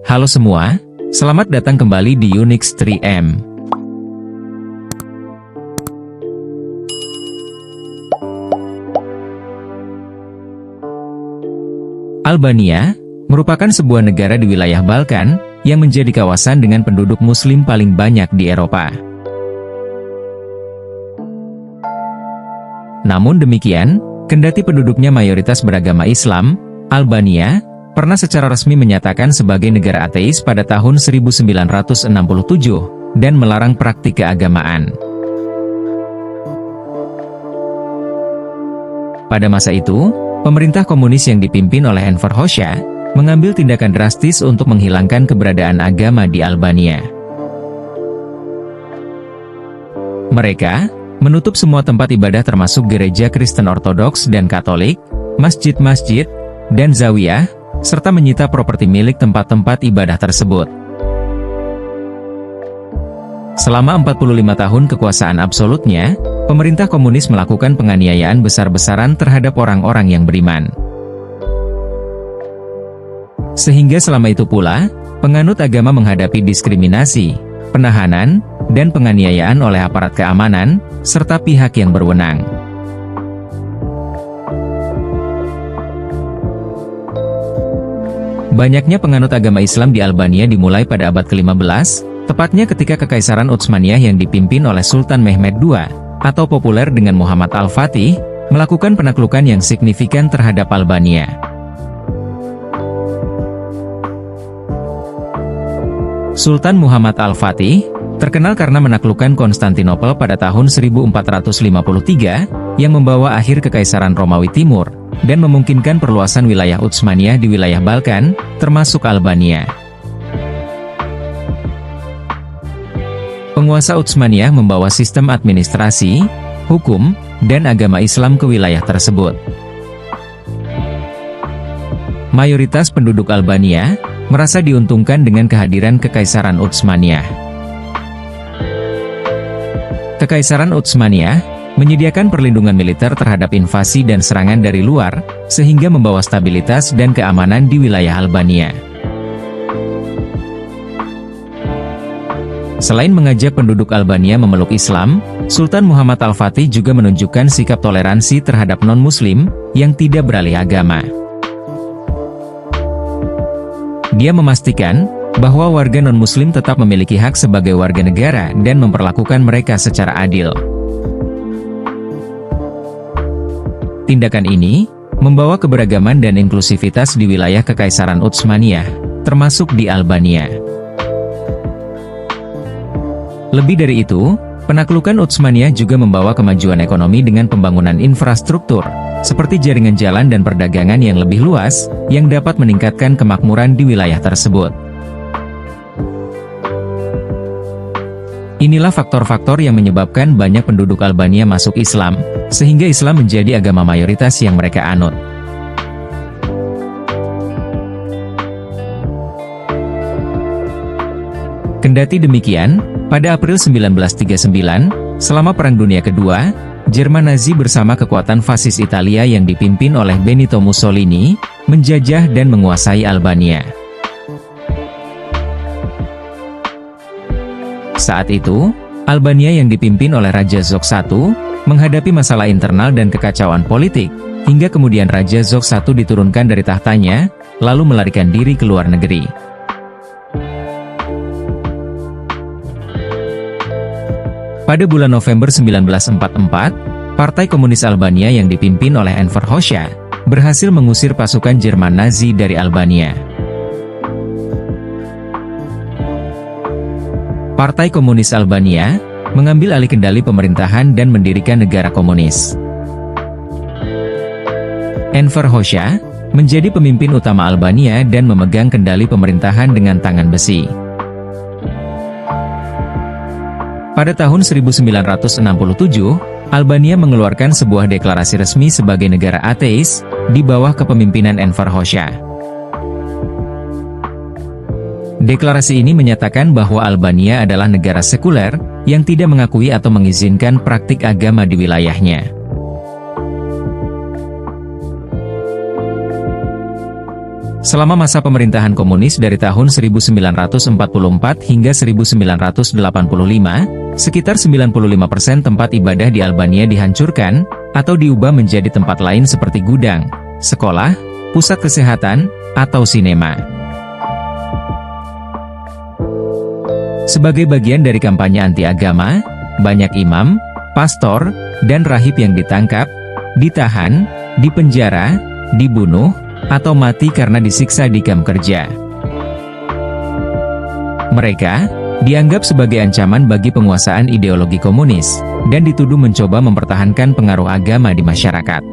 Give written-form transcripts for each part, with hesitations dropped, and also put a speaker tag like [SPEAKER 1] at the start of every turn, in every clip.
[SPEAKER 1] Halo semua, selamat datang kembali di Unix 3M. Albania merupakan sebuah negara di wilayah Balkan yang menjadi kawasan dengan penduduk Muslim paling banyak di Eropa. Namun demikian, kendati penduduknya mayoritas beragama Islam, Albania pernah secara resmi menyatakan sebagai negara ateis pada tahun 1967 dan melarang praktik keagamaan. Pada masa itu, pemerintah komunis yang dipimpin oleh Enver Hoxha mengambil tindakan drastis untuk menghilangkan keberadaan agama di Albania. Mereka menutup semua tempat ibadah termasuk gereja Kristen Ortodoks dan Katolik, masjid-masjid, dan zawiyah, serta menyita properti milik tempat-tempat ibadah tersebut. Selama 45 tahun kekuasaan absolutnya, pemerintah komunis melakukan penganiayaan besar-besaran terhadap orang-orang yang beriman. Sehingga selama itu pula, penganut agama menghadapi diskriminasi, penahanan, dan penganiayaan oleh aparat keamanan, serta pihak yang berwenang. Banyaknya penganut agama Islam di Albania dimulai pada abad ke-15, tepatnya ketika Kekaisaran Utsmaniyah yang dipimpin oleh Sultan Mehmed II, atau populer dengan Muhammad Al-Fatih, melakukan penaklukan yang signifikan terhadap Albania. Sultan Muhammad Al-Fatih terkenal karena menaklukkan Konstantinopel pada tahun 1453, yang membawa akhir Kekaisaran Romawi Timur, dan memungkinkan perluasan wilayah Utsmaniyah di wilayah Balkan, termasuk Albania. Penguasa Utsmaniyah membawa sistem administrasi, hukum, dan agama Islam ke wilayah tersebut. Mayoritas penduduk Albania merasa diuntungkan dengan kehadiran Kekaisaran Utsmaniyah. Kekaisaran Utsmaniyah menyediakan perlindungan militer terhadap invasi dan serangan dari luar, sehingga membawa stabilitas dan keamanan di wilayah Albania. Selain mengajak penduduk Albania memeluk Islam, Sultan Muhammad Al-Fatih juga menunjukkan sikap toleransi terhadap non-Muslim yang tidak beralih agama. Dia memastikan bahwa warga non-Muslim tetap memiliki hak sebagai warga negara dan memperlakukan mereka secara adil. Tindakan ini membawa keberagaman dan inklusivitas di wilayah Kekaisaran Utsmaniyah, termasuk di Albania. Lebih dari itu, penaklukan Utsmaniyah juga membawa kemajuan ekonomi dengan pembangunan infrastruktur, seperti jaringan jalan dan perdagangan yang lebih luas, yang dapat meningkatkan kemakmuran di wilayah tersebut. Inilah faktor-faktor yang menyebabkan banyak penduduk Albania masuk Islam, sehingga Islam menjadi agama mayoritas yang mereka anut. Kendati demikian, pada April 1939, selama Perang Dunia Kedua, Jerman Nazi bersama kekuatan fasis Italia yang dipimpin oleh Benito Mussolini, menjajah dan menguasai Albania. Saat itu, Albania yang dipimpin oleh Raja Zog I, menghadapi masalah internal dan kekacauan politik, hingga kemudian Raja Zog I diturunkan dari tahtanya, lalu melarikan diri ke luar negeri. Pada bulan November 1944, Partai Komunis Albania yang dipimpin oleh Enver Hoxha, berhasil mengusir pasukan Jerman Nazi dari Albania. Partai Komunis Albania mengambil alih kendali pemerintahan dan mendirikan negara komunis. Enver Hoxha menjadi pemimpin utama Albania dan memegang kendali pemerintahan dengan tangan besi. Pada tahun 1967, Albania mengeluarkan sebuah deklarasi resmi sebagai negara ateis, di bawah kepemimpinan Enver Hoxha. Deklarasi ini menyatakan bahwa Albania adalah negara sekuler, yang tidak mengakui atau mengizinkan praktik agama di wilayahnya. Selama masa pemerintahan komunis dari tahun 1944 hingga 1985, sekitar 95% tempat ibadah di Albania dihancurkan, atau diubah menjadi tempat lain seperti gudang, sekolah, pusat kesehatan, atau sinema. Sebagai bagian dari kampanye anti-agama, banyak imam, pastor, dan rahib yang ditangkap, ditahan, dipenjara, dibunuh, atau mati karena disiksa di kamp kerja. Mereka dianggap sebagai ancaman bagi penguasaan ideologi komunis, dan dituduh mencoba mempertahankan pengaruh agama di masyarakat.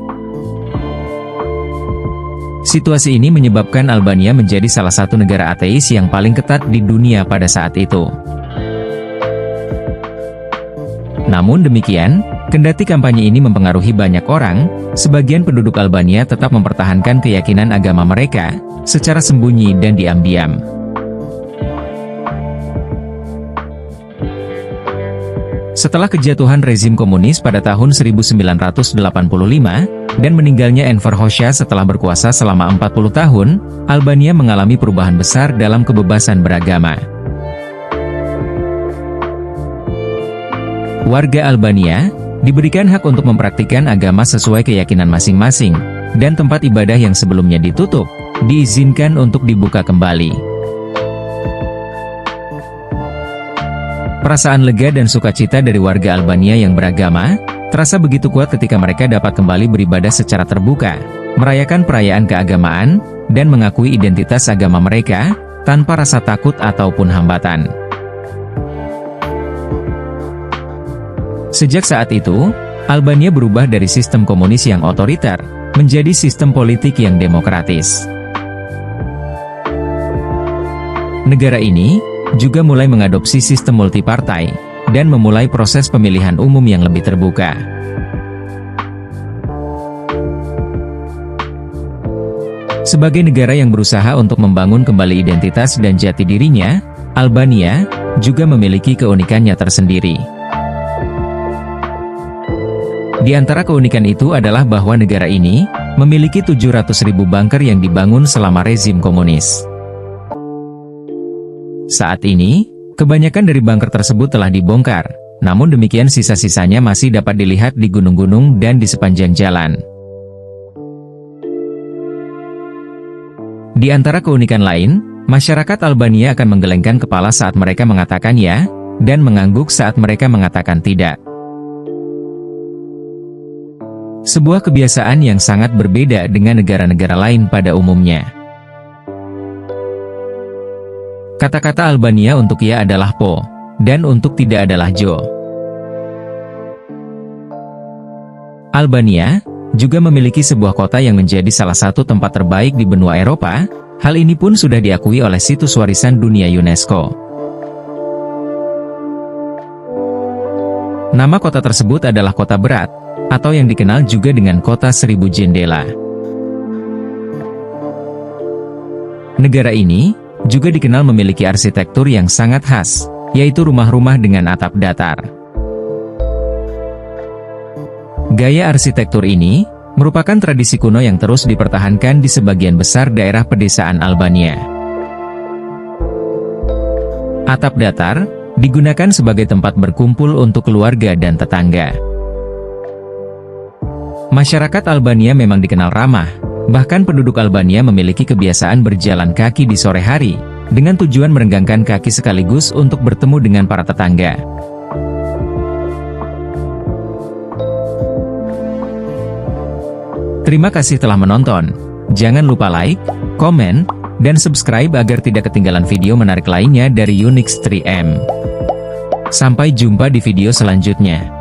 [SPEAKER 1] Situasi ini menyebabkan Albania menjadi salah satu negara ateis yang paling ketat di dunia pada saat itu. Namun demikian, kendati kampanye ini mempengaruhi banyak orang, sebagian penduduk Albania tetap mempertahankan keyakinan agama mereka, secara sembunyi dan diam-diam. Setelah kejatuhan rezim komunis pada tahun 1985, dan meninggalnya Enver Hoxha setelah berkuasa selama 40 tahun, Albania mengalami perubahan besar dalam kebebasan beragama. Warga Albania diberikan hak untuk mempraktikkan agama sesuai keyakinan masing-masing, dan tempat ibadah yang sebelumnya ditutup, diizinkan untuk dibuka kembali. Perasaan lega dan sukacita dari warga Albania yang beragama, terasa begitu kuat ketika mereka dapat kembali beribadah secara terbuka, merayakan perayaan keagamaan, dan mengakui identitas agama mereka, tanpa rasa takut ataupun hambatan. Sejak saat itu, Albania berubah dari sistem komunis yang otoriter, menjadi sistem politik yang demokratis. Negara ini juga mulai mengadopsi sistem multipartai, dan memulai proses pemilihan umum yang lebih terbuka. Sebagai negara yang berusaha untuk membangun kembali identitas dan jati dirinya, Albania juga memiliki keunikannya tersendiri. Di antara keunikan itu adalah bahwa negara ini memiliki 700.000 bunker yang dibangun selama rezim komunis. Saat ini, kebanyakan dari bunker tersebut telah dibongkar, namun demikian sisa-sisanya masih dapat dilihat di gunung-gunung dan di sepanjang jalan. Di antara keunikan lain, masyarakat Albania akan menggelengkan kepala saat mereka mengatakan ya, dan mengangguk saat mereka mengatakan tidak. Sebuah kebiasaan yang sangat berbeda dengan negara-negara lain pada umumnya. Kata-kata Albania untuk ya adalah po, dan untuk tidak adalah jo. Albania juga memiliki sebuah kota yang menjadi salah satu tempat terbaik di benua Eropa. Hal ini pun sudah diakui oleh situs warisan dunia UNESCO. Nama kota tersebut adalah Kota Berat, atau yang dikenal juga dengan Kota Seribu Jendela. Negara ini juga dikenal memiliki arsitektur yang sangat khas, yaitu rumah-rumah dengan atap datar. Gaya arsitektur ini merupakan tradisi kuno yang terus dipertahankan di sebagian besar daerah pedesaan Albania. Atap datar digunakan sebagai tempat berkumpul untuk keluarga dan tetangga. Masyarakat Albania memang dikenal ramah, bahkan penduduk Albania memiliki kebiasaan berjalan kaki di sore hari, dengan tujuan merenggangkan kaki sekaligus untuk bertemu dengan para tetangga. Terima kasih telah menonton. Jangan lupa like, komen, dan subscribe agar tidak ketinggalan video menarik lainnya dari Unix 3M. Sampai jumpa di video selanjutnya.